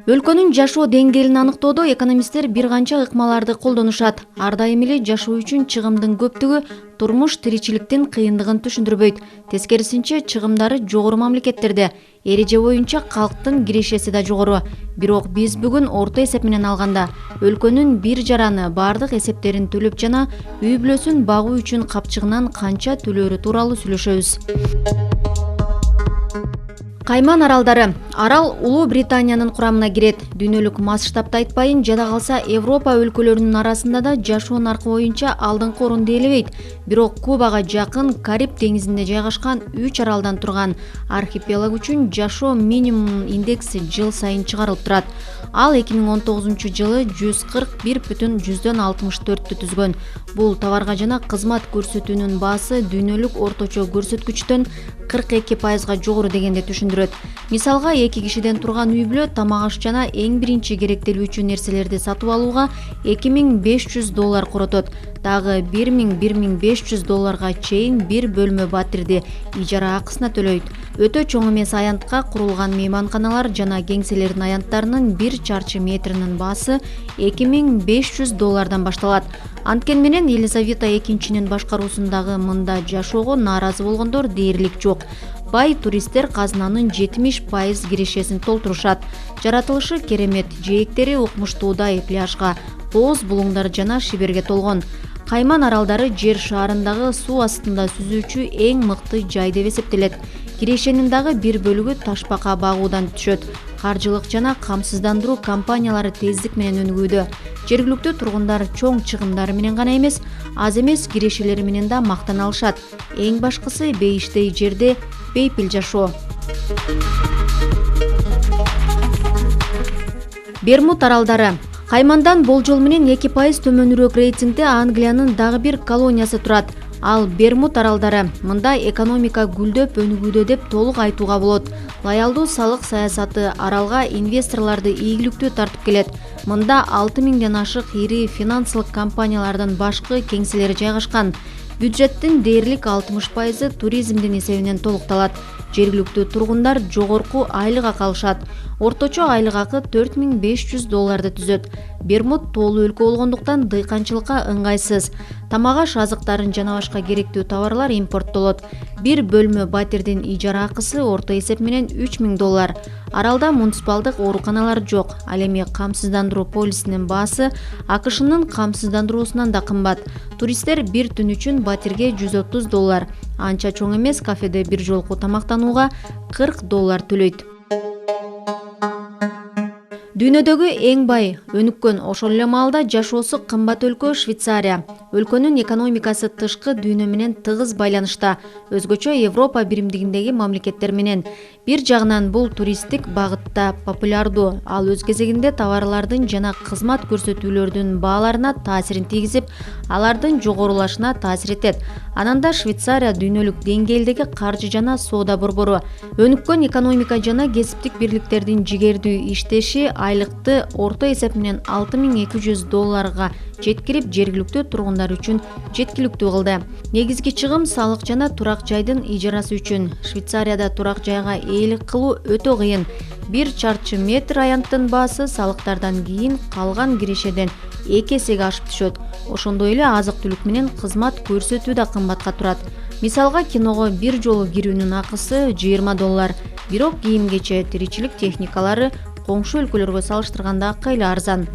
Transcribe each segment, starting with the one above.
Өлкөнүн жашоо деңгээлин аныктоодо экономисттер бир канча ыкмаларды колдонушат. Ар дайым эле жашоо үчүн чыгымдын көптүгү турмуш тиричиликтин кыйындыгын түшүндүрбөйт. Тескерисинче, чыгымдары жогору мамлекеттерде эреже боюнча калктын кирешеси да жогору. Бирок биз бүгүн орто эсеп менен алганда өлкөнүн бир жараны бардык эсептерин төлөп жана үй бүлөсүн багуу үчүн капчыгынан канча төлөөрү тууралуу сүйлөшөбүз. Кайман аралдары. Арал Улуу Британиянын курамына кирет. Дүйнөлүк масштабта айтпайын, жада калса Европа өлкөлөрүнүн арасында да жашоо наркы боюнча алдыңкы орунду ээлебейт. Бирок Кубага жакын Кариб деңизинде жайгашкан 3 аралдан турган архипелаг үчүн жашоо минимум индекси жыл сайын чыгарылып турат. Ал 2019-жылы 141,64 түзгөн. Бул товарга жана кызмат көрсөтүүнүн баасы дүйнөлүк орточо көрсөткүчтөн 42% жогору дегенди түшүндүрөт. Мисалга, 2 кишиден турган үй бүлө тамак аш жана эң биринчи керектелүүчү нерселерди сатып алууга $2,500 коротот. Дагы $1,000–1,500 чейин бир бөлмө батирди ижара акысына төлөйт. Өтө чоң эмес аянтка курулган мейманканалар жана кеңселердин аянттарынын 1 чарчы метринин баасы $2,500 башталат. Анткени менен Елизавета II башкаруусундагы мында жашоого нааразы болгондор дээрлик жок. Бай туристтер казынанын 70% кирешесин толтурушат. Жаратылышы керемет, жээктери укмуштуудай пляжга, боз булуңдар жана шиберге толгон. Кайман аралдары жер шаарындагы суу астында сүзүүчү эң мыкты жай деп эсептелет. Кирешенин дагы бир бөлүгү ташбака багуудан түшөт. Каржылык жана камсыздандыруу компаниялары тездик менен өнүгүүдө. Жергиликтүү тургундар чоң чыгымдары менен гана эмес, аз эмес кирешелери менен да мактана алышат. Эң башкысы бейиштей жерде бейпил жашоо. Бермуд аралдары. Каймандан болжол менен 2% төмөнүрөөк рейтингде Англиянын дагы бир колониясы турат. Ал Бермуд аралдары. Мында экономика гүлдөп өнүгүүдө деп толук айтууга болот. Лоялдуу салык саясаты аралга инвесторлорду ийгиликтүү тартып келет. Мында 6000ден ашык ири финансылык компаниялардын башкы кеңселери жайгашкан. Бюджеттин дээрлик 60% туризмдин эсебинен толукталат. Жергиликтүү тургундар жогорку айлык акы алышат. Орточо айлык акы $4,500 түзөт. Бермуд тоолуу өлкө болгондуктан дыйканчылыкка ыңгайсыз. Тамак аш азыктарын жана башка керектүү товарлар импорттолот. Бир бөлмө батирдин ижара акысы орто эсеп менен $3,000. Аралда муниципалдык ооруканалар жок. Ал эми камсыздандыруу полисинин баасы АКШнын камсыздандыруусунан да кымбат. Туристтер бир түн үчүн батирге $130. Анча чоң эмес кафеде бир жолку тамактанууга $40 төлөйт. Дүйнөдөгү эң бай, өнүккөн, ошол эле маалда жашоосу кымбат өлкө Швейцария. Өлкөнүн экономикасы тышкы дүйнө менен тыгыз байланышта, өзгөчө Европа биримдигиндеги мамлекеттер менен. Бир жагынан бул туристтик багытта популярдуу, ал өз кезегинде товарлардын жана кызмат көрсөтүүлөрдүн бааларына таасирин тийгизип, алардын жогорулашына таасир этет. Ананда Швейцария дүйнөлүк деңгээлдеги каржы жана соода борбору. Өнүккөн экономика жана кесиптик бирликтердин жигердүү иштеши айлыкты орто эсеп менен $6,200 жеткирип, жергиликтүү тургундар үчүн жеткиликтүү кылды. Негизги чыгым салык жана турак жайдын ижарасы үчүн. Швейцарияда турак жайга ээлик кылуу өтө кыйын. 1 чарчы метр аянттын баасы салыктардан кийин калган кирешеден 2 эсеге ашып түшөт. Ошондой эле азык-түлүк менен кызмат көрсөтүү да кымбатка турат. Мисалга, киного бир жолу кирүүнүн акысы $20. Бирок кийим-кече, тиричилик техникалары коңшу өлкөлөргө салыштырганда кыйла арзан.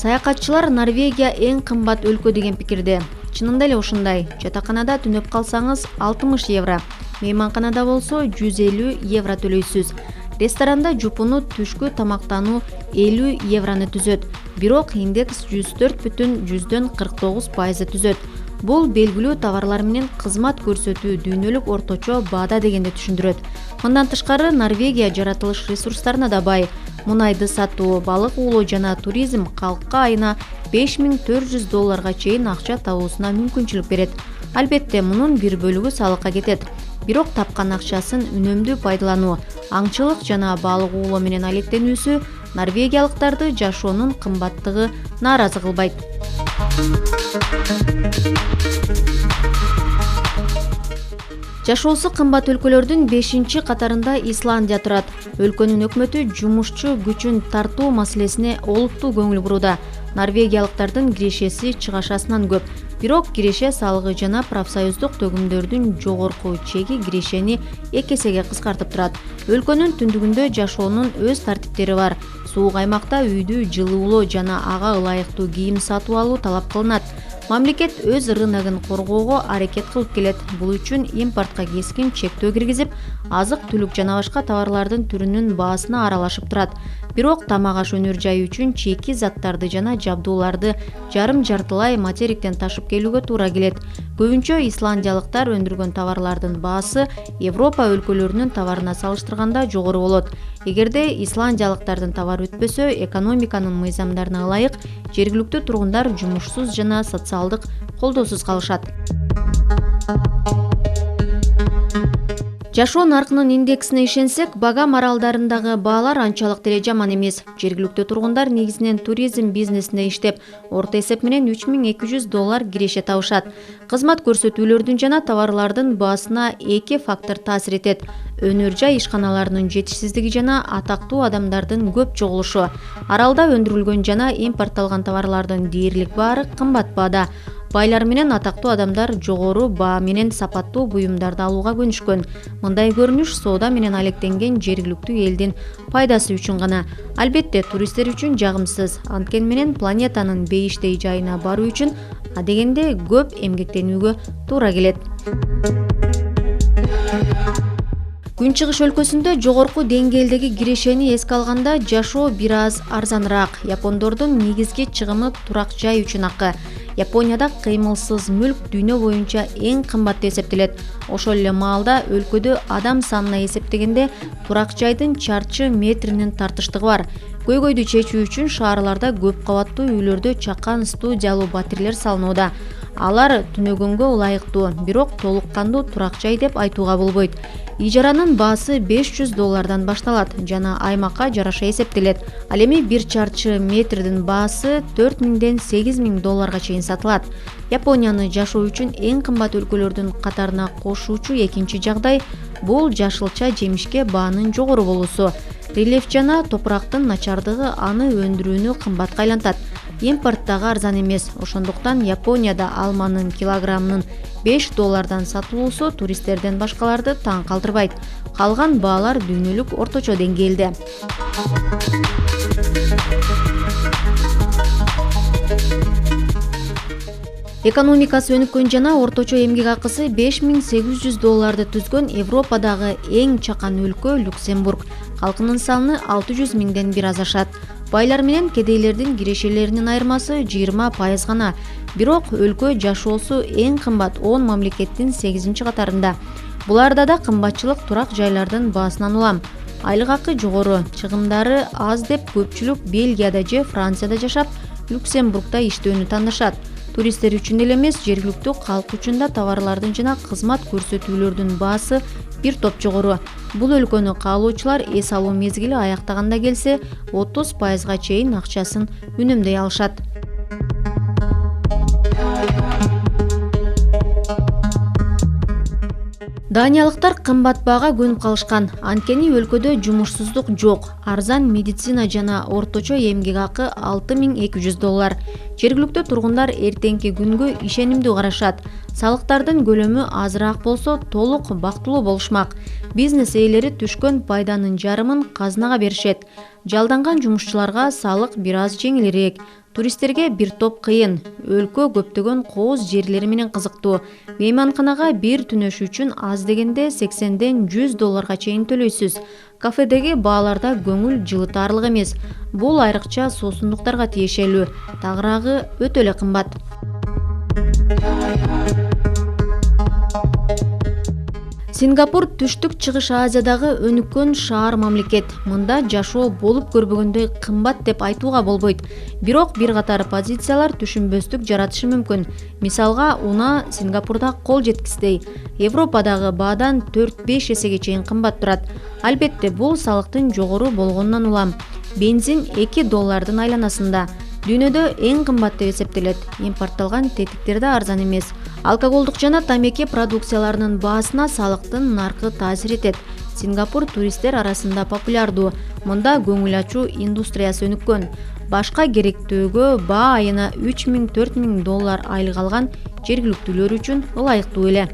Саякатчылар Норвегия эң кымбат өлкө деген пикирде. Чынында эле ошондой. Жатаканада түнөп калсаңыз €60, мейманканада болсо €150 төлөйсүз. Ресторанда жупуну түшкү тамактануу €50 түзөт. Бирок индекс 104,49% түзөт. Бул белгилүү товарлар менен кызмат көрсөтүү дүйнөлүк орточо баада дегенди түшүндүрөт. Мындан тышкары Норвегия жаратылыш ресурстарына да бай. Мунайды сатуу, балык уулоо жана туризм калкка айына $5,400 чейин акча табуусуна мүмкүнчүлүк берет. Албетте, мунун бир бөлүгү салыкка кетет. Бирок тапкан акчасын үнөмдүү пайдалануу, аңчылык жана балык уулоо менен алектенүүсү норвегиялыктарды жашоонун кымбаттыгы нааразы кылбайт. Жашоосу кымбат өлкөлөрдүн 5-катарында Исландия турат. Өлкөнүн өкмөтү жумушчу күчүн тартуу маселесине олуттуу көңүл бурууда. Норвегиялыктардын кирешеси чыгашасынан көп. Бирок киреше салыгы жана профсоюздук төгүмдөрдүн жогорку чеги кирешени 2 эсеге кыскартып турат. Өлкөнүн түндүгүндө жашоонун өз тартиптери бар. Суук аймакта үйдү жылуулоо жана ага ылайыктуу кийим сатып алуу талап кылынат. Мамлекет өз рыногун коргоого аракет кылып келет. Бул үчүн импортко кескин чектөө киргизип, азык-түлүк жана башка товарлардын түрүнүн баасына аралашып турат. Бирок тамак аш өнөр жайы үчүн чийки заттарды жана жабдууларды жарым-жартылай материктен ташып келүүгө туура келет. Көбүнчө исландиялыктар өндүргөн товарлардын баасы Европа өлкөлөрүнүн товарына салыштырганда жогору болот. Эгерде исландиялыктардын товары өтпөсө, экономиканын мыйзамдарына ылайык жергиликтүү тургундар жумушсуз жана социалдык колдоосуз калышат. Жашоо наркынын индексине ишенсек, Багам аралдарындагы баалар анчалык деле жаман эмес. Жергиликтүү тургундар негизинен туризм бизнесинде иштеп, орто эсеп менен $3200 киреше табышат. Кызмат көрсөтүүлөрдүн жана товарлардын баасына 2 фактор таасир этет: өнөр жай ишканаларынын жетишсиздиги жана атактуу адамдардын көп чогулушу. Аралда өндүрүлгөн жана импортталган товарлардын дээрлик баары кымбат баада. Байлар менен атактуу адамдар жогору баа менен сапаттуу буюмдарды алууга көнүшкөн. Мындай көрүнүш соода менен алектенген жергиликтүү элдин пайдасы үчүн гана. Албетте, туристтер үчүн жагымсыз. Анткени менен планетанын бейиштей жайына баруу үчүн адегенде көп эмгектенүүгө туура келет. Күнчыгыш өлкөсүндө жогорку деңгээлдеги кирешени эске алганда жашоо бир аз арзаныраак. Япондордун негизги чыгымы турак жай үчүн акы. Японияда кыймылсыз мүлк дүйнө боюнча эң кымбат деп эсептелет. Ошол эле маалда өлкөдө адам санына эсептегенде турак жайдын чарчы метринин тартыштыгы бар. Көйгөйдү чечүү үчүн шаарларда көп кабаттуу үйлөрдө чакан студиялуу батирелер салынууда. Алар түнөгөнгө ылайыктуу, бирок толук кандуу турак жай деп айтууга болбойт. Ижаранын баасы $500 башталат жана аймакка жараша эсептелет. Ал эми бир чарчы метрдин баасы $4000 $8000 чейин сатылат. Японияны жашоо үчүн эң кымбат өлкөлөрдүн катарына кошуучу экинчи жагдай бул жашылча жемишке баанын жогору болуусу. Рельеф жана топурактын начардыгы аны өндүрүүнү кымбатка айлантат. Импорт дагы арзан эмес. Ошондуктан Японияда алманын килограммынын $5 сатылуусу туристтерден башкаларды таң калтырбайт. Калган баалар дүйнөлүк орточо деңгээлде. Экономикасы өнүккөн жана орточо эмгек акысы $5800 түзгөн Европадагы эң чакан өлкө Люксембург. Калкынын саны 600 миңден бир аз ашат. Байлар менен кедейлердин кирешелеринин айырмасы 20% гана. Бирок өлкө жашоосу эң кымбат 10 мамлекеттин 8-катарында. Буларда да кымбатчылык турак жайлардын баасынан улам. Айлык акы жогору, чыгымдары аз деп көпчүлүк Бельгияда же Францияда жашап, Люксембургда иштөөнү тандашат. Туристтер үчүн эле эмес, жергиликтүү калк үчүн да товарлардын жана кызмат көрсөтүүлөрдүн баасы бир топ жогору. Бул өлкөнү каалоочулар эс алуу мезгили аяктаганда келсе, 30% чейин акчасын үнөмдөй алышат. Даниялыктар кымбат баага көнүп калышкан. Анткени өлкөдө жумушсуздук жок. Арзан медицина жана орточо эмгек акы $6200. Жергиликтүү тургундар эртеңки күнгө ишенимдүү карашат. Салыктардын көлөмү азыраак болсо толук бактылуу болушмак. Бизнес ээлери түшкөн пайданын жарымын казынага беришет. Жалданган жумушчуларга салык бир аз жеңилирээк. Туристтерге бир топ кыйын. Өлкө көптөгөн кооз жерлери менен кызыктуу. Мейманканага бир түнөш үчүн аз дегенде $80ден $100 чейин төлөйсүз. Кафедеги бааларда көңүл жылытаарлык эмес. Бул айрыкча суусундуктарга тиешелүү. Тагыраагы өтө эле кымбат. Сингапур түштүк чыгыш Азиядагы өнүккөн шаар мамлекет. Мында жашоо болуп көрбөгөндөй кымбат деп айтууга болбойт. Бирок бир катар позициялар түшүнбөстүк жаратышы мүмкүн. Мисалга, унаа Сингапурда кол жеткиздей. Европадагы баадан 4-5 эсеге чейин кымбат турат. Албетте, бул салыктын жогору болгонунан улам. Бензин $2 айланасында. дүйнөдө эң кымбат деп эсептелет. Импортталган тетиктер да арзан эмес. Алкоголдук жана тамеки продукцияларынын баасына салыктын наркы таасир этет. Сингапур туристтер арасында популярдуу. Мында көңүл ачуу индустриясы өнүккөн. Башка керектөөгө баа айына $3000–4000 айлык алган жергиликтүүлөр үчүн ылайыктуу эле.